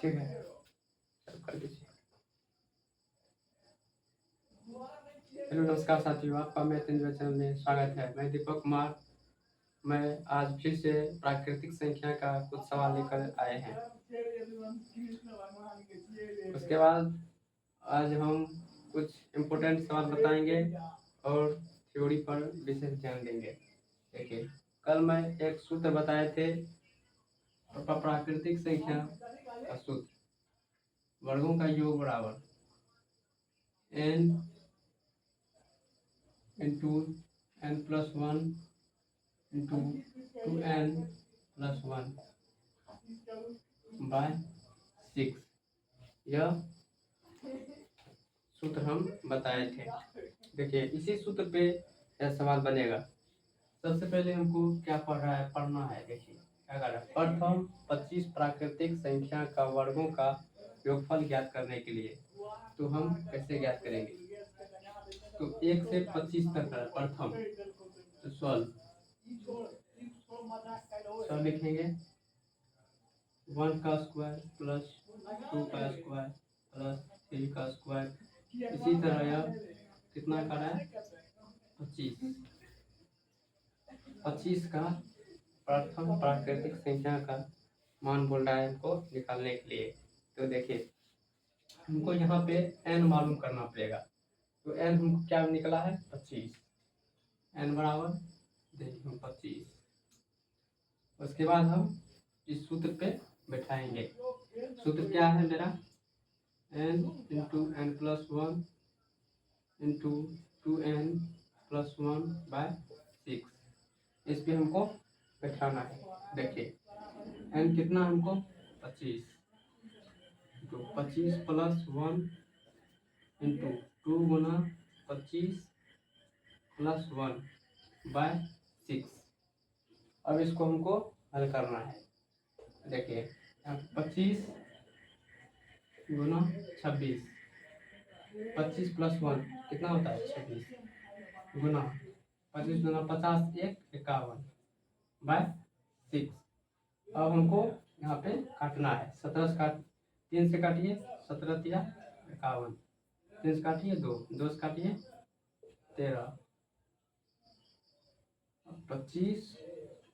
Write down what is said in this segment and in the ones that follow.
ठीक है, कर दीजिए। हेलो नमस्कार साथियों, आपका मैं तेंदुआ चैनल में स्वागत है। मैं दीपक कुमार। मैं आज फिर से प्राकृतिक संख्या का कुछ सवाल लेकर आए हैं। उसके बाद आज हम कुछ इम्पोर्टेंट सवाल बताएंगे और थ्योरी पर विशेष ध्यान देंगे। देखिए, कल मैं एक सूत्र बताए थे प्राकृतिक संख्या का सूत्र, वर्गों का योग बराबर n into n+1 into 2n+1 by 6। यह सूत्र हम बताए थे। देखिए, इसी सूत्र पे यह सवाल बनेगा। सबसे पहले हमको क्या पढ़ना है। देखिए क्या कर रहा है, प्रथम 25 प्राकृतिक संख्या का वर्गों का योगफल ज्ञात करने के लिए। तो हम कैसे ज्ञात करेंगे? तो 1 से 25 तक है प्रथम, तो 12 लिखेंगे। 1 का स्क्वायर प्लस 2 का स्क्वायर प्लस 3 का स्क्वायर। इसी तरह यह कितना कर रहा है? 25 का प्रथम प्राकृतिक संख्या का मान बोल रहा है हमको निकालने के लिए। तो देखिए, हमको यहाँ पे n मालूम करना पड़ेगा। तो n हमको क्या निकला है? 25। n बराबर देखिए हम 25। उसके बाद हम इस सूत्र पे बैठाएंगे। सूत्र क्या है मेरा? n into n+1 into 2n+1 by 6। इस पे हमको बैठाना है। देखिए n कितना हमको? 25। तो 25 + 1 इंटू 2 गुना 25 + 1 बाय 6। अब इसको हमको हल करना है। देखिए 25 गुना 26, 25 + 1 कितना होता है? 26 गुना 25 गुना 50 51 बाय 6। अब हमको यहाँ पे काटना है। 17 से 3 से काटिए, 17 × 51, 3 से काटिए 2, 2 से काटिए 13। 25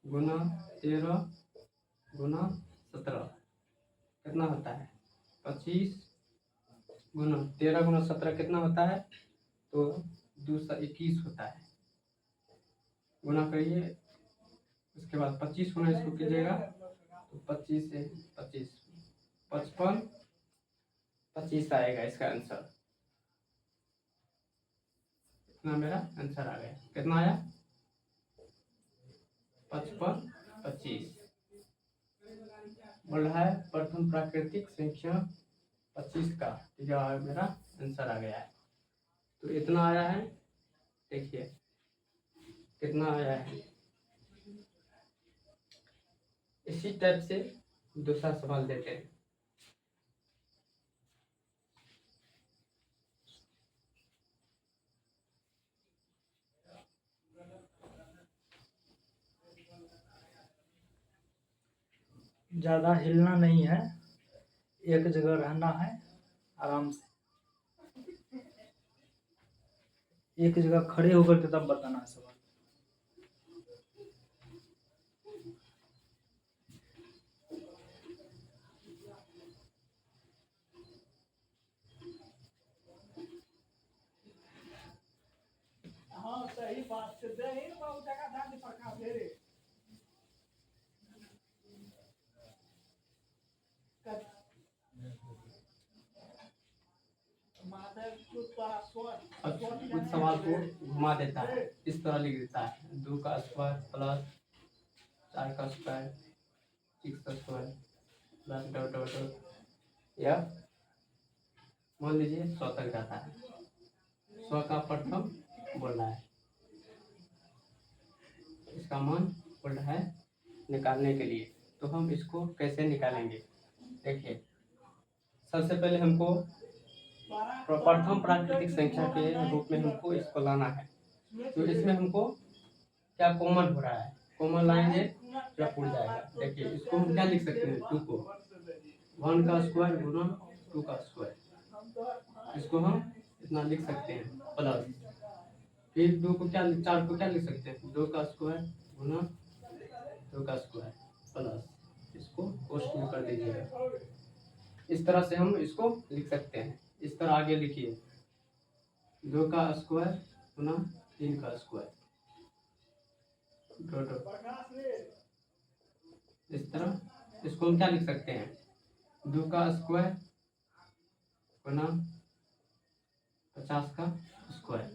गुना 13 गुना 17 कितना होता है? 25 गुना 13 गुना 17 कितना होता है? तो 221 होता है। गुना करिए। उसके बाद 25 गुना इसको कीजिएगा तो 25 से 25 55 25 आएगा इसका आंसर। इतना मेरा आंसर आ गया। कितना आया? 55 25। बोल रहा है प्रथम प्राकृतिक संख्या 25 का, यह मेरा आंसर आ गया है। तो इतना आया है। देखिए कितना आया है। इसी टाइप से दूसरा सवाल देते हैं। ज़्यादा हिलना नहीं है, एक जगह रहना है आराम से। एक जगह खड़े होकर के तब बताना है सवाल। हाँ सही बात से दे ही बहुत जगह धान के प्रकार दे रे। कुछ सवाल को घुमा देता है, इस तरह लिख देता है। 2 का स्क्वायर प्लस 4 का स्क्वायर 6 का square plus dot dot dot. यह मान लीजिए 100 तक जाता है। 100 का प्रथम बोल रहा है, इसका मान बोल रहा है निकालने के लिए। तो हम इसको कैसे निकालेंगे? देखिए सबसे पहले हमको प्रथम प्राकृतिक संख्या के रूप में हमको इसको लाना है। तो इसमें हमको क्या कॉमन हो रहा है, कॉमन लाएंगे क्या उड़ जाएगा। देखिए इसको हम क्या लिख सकते हैं, 2 को 1 का स्क्वायर गुना 2 का स्क्वायर, इसको हम इतना लिख सकते हैं प्लस, फिर 2 को क्या 4 को क्या लिख सकते हैं, 2 का स्क्वायर गुना 2 का स्क्वायर प्लस, इसको पोस्ट में कर दीजिएगा। इस तरह से हम इसको लिख सकते हैं। इस तरह आगे लिखिए 2 का स्क्वायर गुना 3 का स्क्वायर, इस तरह इसको हम क्या लिख सकते हैं, 2 का स्क्वायर गुना 50 का स्क्वायर,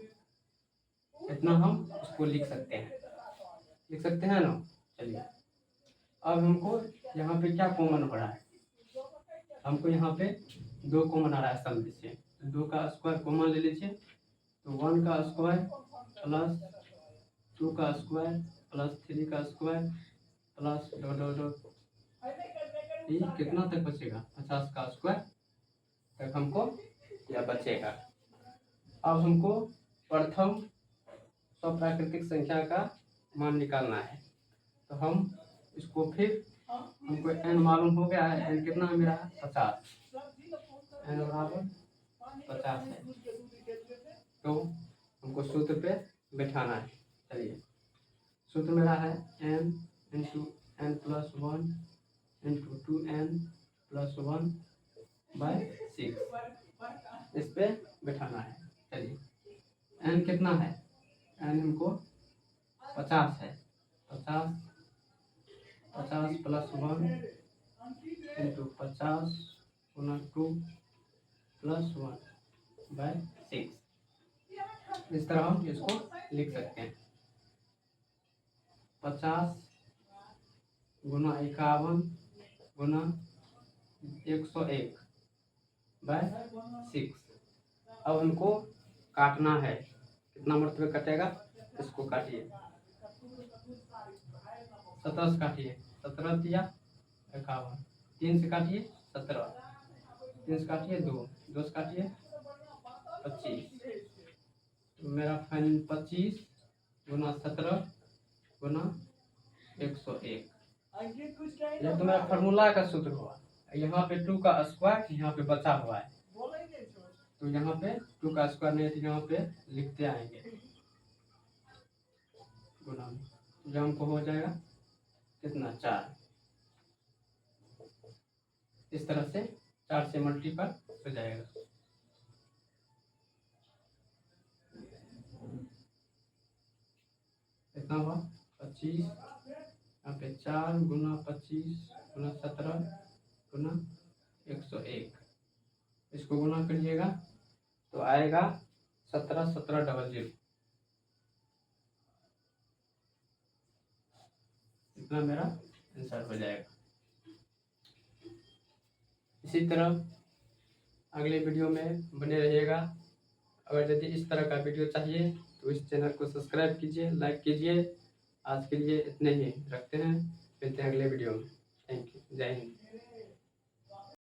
इतना हम इसको लिख सकते हैं, लिख सकते हैं ना। चलिए अब हमको यहाँ पे क्या कॉमन हो रहा है, हमको यहाँ पे 2 कॉमन आ रहा है सब से। 2 का स्क्वायर कॉमन ले लीजिए, तो 1 का स्क्वायर प्लस 2 का स्क्वायर प्लस 3 का square plus dot dot dot, ये कितना तक बचेगा, 50 का स्क्वायर तक हमको यह बचेगा। अब हमको प्रथम स्वप्राकृतिक संख्या का मान निकालना है। तो हम इसको फिर हमको n मालूम हो गया है, n कितना है मेरा 50, n बराबर 50 है। तो हमको सूत्र पे बैठाना है। चलिए सूत्र मेरा है n into n plus 1 into 2n plus 1 by 6, इस पे बैठाना है। चलिए n कितना है, n हमको 50 है, 50 plus 1 into 50 Guna 2 plus 1 by 6, इस तरह हम इसको लिख सकते हैं। 50 गुना 51 गुना 101 बाय 6। अब हमको काटना है, कितना मरतबे कटेगा, इसको काटिए 17 से काटिए, 17 दिया 51, 3 से काटिए 17, 3 से काटिए 2, 2 से काटिए 25, तो मेरा फाइनल 25 गुना 17 गुना 101। यह तो मेरा फार्मूला का सूत्र हुआ। यहाँ पे 2 का स्क्वायर यहाँ पे बचा हुआ है, तो यहाँ पे 2 का स्क्वायर नहीं, तो यहाँ पे लिखते आएंगे गुना में, जो हमको हो जाएगा कितना 4। इस तरह से 4 से मल्टीपल हो जाएगा। कितना हुआ 25, यहाँ पे 4 गुना 25 गुना 17 गुना 101, इसको गुना करिएगा तो आएगा 17,1700, इतना मेरा आंसर हो जाएगा। इसी तरह अगले वीडियो में बने रहिएगा। अगर यदि इस तरह का वीडियो चाहिए तो इस चैनल को सब्सक्राइब कीजिए, लाइक कीजिए। आज के लिए इतने ही रखते हैं, मिलते हैं अगले वीडियो में। थैंक यू, जय हिंद।